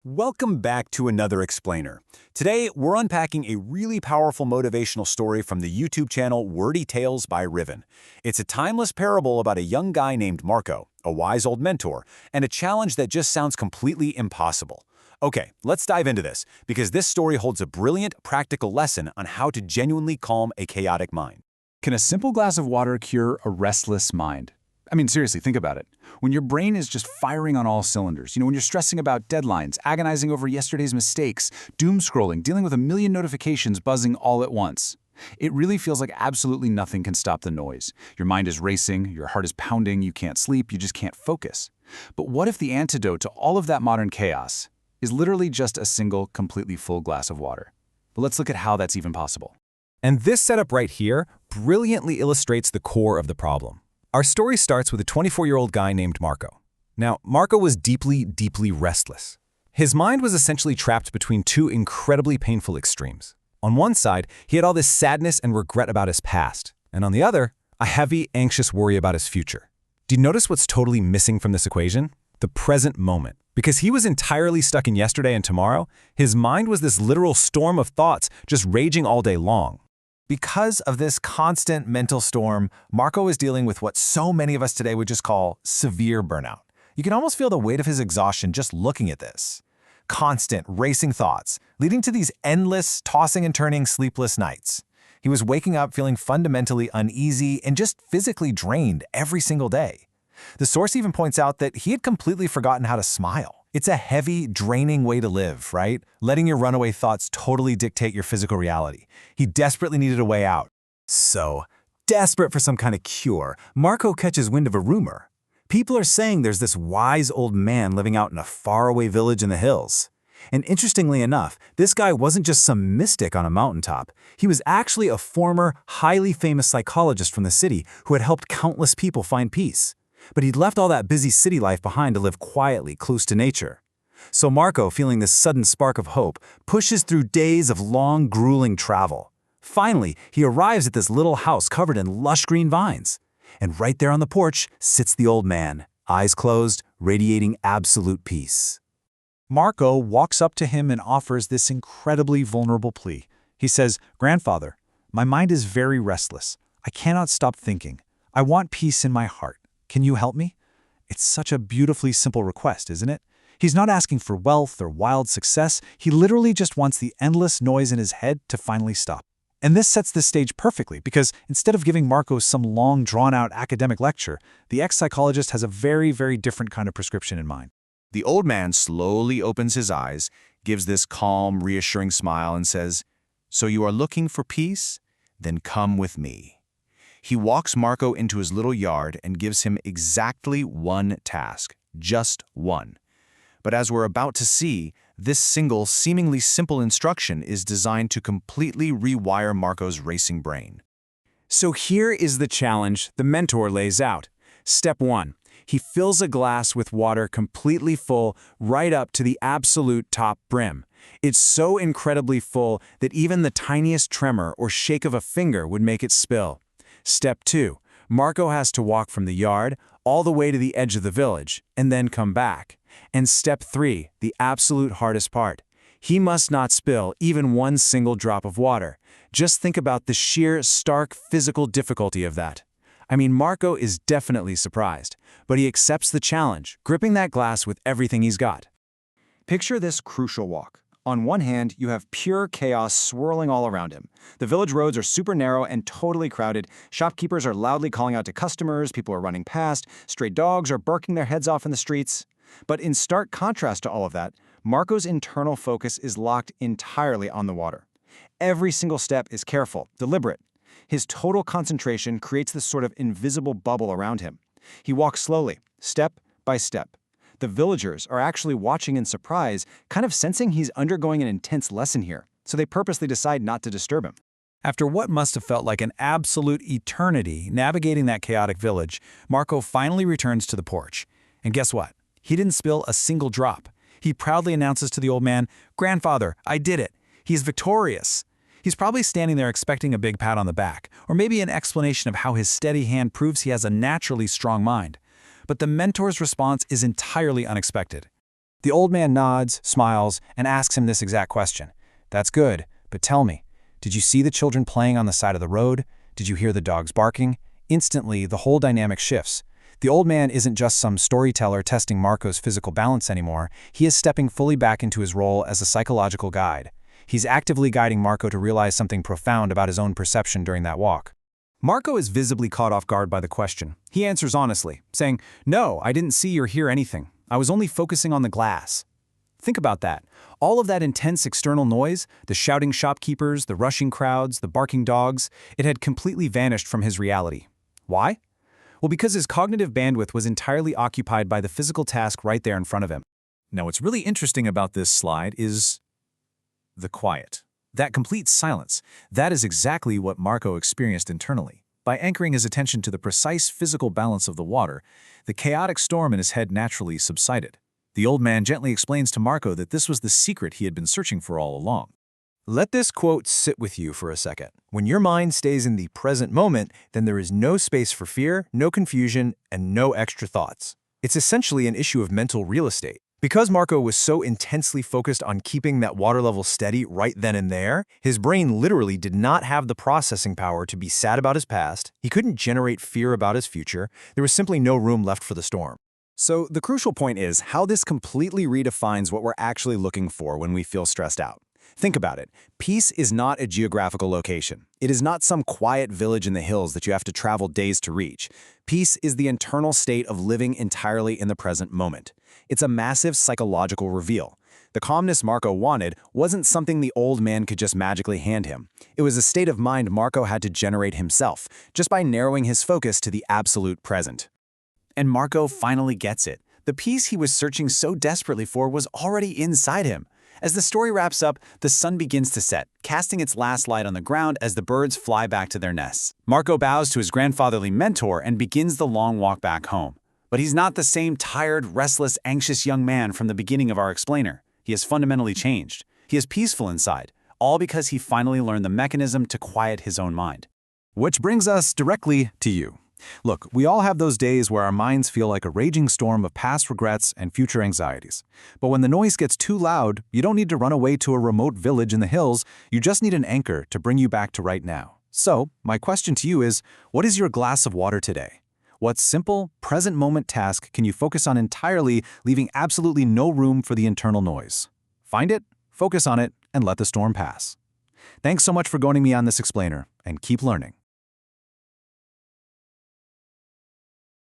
Welcome back to another Explainer. Today, we're unpacking a really powerful motivational story from the YouTube channel Wordy Tales by Riven. It's a timeless parable about a young guy named Marco, a wise old mentor, and a challenge that just sounds completely impossible. Okay, let's dive into this, because this story holds a brilliant, practical lesson on how to genuinely calm a chaotic mind. Can a simple glass of water cure a restless mind? I mean, seriously, think about it. When your brain is just firing on all cylinders, when you're stressing about deadlines, agonizing over yesterday's mistakes, doom scrolling, dealing with a million notifications buzzing all at once, it really feels like absolutely nothing can stop the noise. Your mind is racing, your heart is pounding, you can't sleep, you just can't focus. But what if the antidote to all of that modern chaos is literally just a single, completely full glass of water? But let's look at how that's even possible. And this setup right here brilliantly illustrates the core of the problem. Our story starts with a 24-year-old guy named Marco. Now, Marco was deeply, deeply restless. His mind was essentially trapped between two incredibly painful extremes. On one side, he had all this sadness and regret about his past, and on the other, a heavy, anxious worry about his future. Do you notice what's totally missing from this equation? The present moment. Because he was entirely stuck in yesterday and tomorrow, his mind was this literal storm of thoughts just raging all day long. Because of this constant mental storm, Marco is dealing with what so many of us today would just call severe burnout. You can almost feel the weight of his exhaustion just looking at this. Constant, racing thoughts, leading to these endless, tossing and turning sleepless nights. He was waking up feeling fundamentally uneasy and just physically drained every single day. The source even points out that he had completely forgotten how to smile. It's a heavy, draining way to live, right? Letting your runaway thoughts totally dictate your physical reality. He desperately needed a way out. So, desperate for some kind of cure, Marco catches wind of a rumor. People are saying there's this wise old man living out in a faraway village in the hills. And interestingly enough, this guy wasn't just some mystic on a mountaintop. He was actually a former, highly famous psychologist from the city who had helped countless people find peace. But he'd left all that busy city life behind to live quietly, close to nature. So Marco, feeling this sudden spark of hope, pushes through days of long, grueling travel. Finally, he arrives at this little house covered in lush green vines. And right there on the porch sits the old man, eyes closed, radiating absolute peace. Marco walks up to him and offers this incredibly vulnerable plea. He says, "Grandfather, my mind is very restless. I cannot stop thinking. I want peace in my heart. Can you help me?" It's such a beautifully simple request, isn't it? He's not asking for wealth or wild success. He literally just wants the endless noise in his head to finally stop. And this sets the stage perfectly because instead of giving Marco some long, drawn-out academic lecture, the ex-psychologist has a very, very different kind of prescription in mind. The old man slowly opens his eyes, gives this calm, reassuring smile and says, "So you are looking for peace? Then come with me." He walks Marco into his little yard and gives him exactly one task, just one. But as we're about to see, this single, seemingly simple instruction is designed to completely rewire Marco's racing brain. So here is the challenge the mentor lays out. Step 1. He fills a glass with water completely full right up to the absolute top brim. It's so incredibly full that even the tiniest tremor or shake of a finger would make it spill. Step 2. Marco has to walk from the yard all the way to the edge of the village and then come back. And Step 3, the absolute hardest part. He must not spill even one single drop of water. Just think about the sheer, stark physical difficulty of that. I mean, Marco is definitely surprised, but he accepts the challenge, gripping that glass with everything he's got. Picture this crucial walk. On one hand, you have pure chaos swirling all around him. The village roads are super narrow and totally crowded. Shopkeepers are loudly calling out to customers, people are running past, stray dogs are barking their heads off in the streets. But in stark contrast to all of that, Marco's internal focus is locked entirely on the water. Every single step is careful, deliberate. His total concentration creates this sort of invisible bubble around him. He walks slowly, step by step. The villagers are actually watching in surprise, kind of sensing he's undergoing an intense lesson here, so they purposely decide not to disturb him. After what must have felt like an absolute eternity navigating that chaotic village, Marco finally returns to the porch. And guess what? He didn't spill a single drop. He proudly announces to the old man, "Grandfather, I did it. He's victorious." He's probably standing there expecting a big pat on the back, or maybe an explanation of how his steady hand proves he has a naturally strong mind. But the mentor's response is entirely unexpected. The old man nods, smiles, and asks him this exact question. That's good, but tell me, did you see the children playing on the side of the road? Did you hear the dogs barking? Instantly, the whole dynamic shifts. The old man isn't just some storyteller testing Marco's physical balance anymore. He is stepping fully back into his role as a psychological guide. He's actively guiding Marco to realize something profound about his own perception during that walk. Marco is visibly caught off guard by the question. He answers honestly, saying, "No, I didn't see or hear anything. I was only focusing on the glass." Think about that. All of that intense external noise, the shouting shopkeepers, the rushing crowds, the barking dogs, it had completely vanished from his reality. Why? Well, because his cognitive bandwidth was entirely occupied by the physical task right there in front of him. Now, what's really interesting about this slide is the quiet. That complete silence. That is exactly what Marco experienced internally. By anchoring his attention to the precise physical balance of the water, the chaotic storm in his head naturally subsided. The old man gently explains to Marco that this was the secret he had been searching for all along. Let this quote sit with you for a second. When your mind stays in the present moment, then there is no space for fear, no confusion, and no extra thoughts. It's essentially an issue of mental real estate. Because Marco was so intensely focused on keeping that water level steady right then and there, his brain literally did not have the processing power to be sad about his past. He couldn't generate fear about his future. There was simply no room left for the storm. So the crucial point is how this completely redefines what we're actually looking for when we feel stressed out. Think about it. Peace is not a geographical location. It is not some quiet village in the hills that you have to travel days to reach. Peace is the internal state of living entirely in the present moment. It's a massive psychological reveal. The calmness Marco wanted wasn't something the old man could just magically hand him. It was a state of mind Marco had to generate himself, just by narrowing his focus to the absolute present. And Marco finally gets it. The peace he was searching so desperately for was already inside him. As the story wraps up, the sun begins to set, casting its last light on the ground as the birds fly back to their nests. Marco bows to his grandfatherly mentor and begins the long walk back home. But he's not the same tired, restless, anxious young man from the beginning of our explainer. He has fundamentally changed. He is peaceful inside, all because he finally learned the mechanism to quiet his own mind. Which brings us directly to you. Look, we all have those days where our minds feel like a raging storm of past regrets and future anxieties. But when the noise gets too loud, you don't need to run away to a remote village in the hills. You just need an anchor to bring you back to right now. So, my question to you is, what is your glass of water today? What simple, present moment task can you focus on entirely, leaving absolutely no room for the internal noise? Find it, focus on it, and let the storm pass. Thanks so much for joining me on this explainer, and keep learning.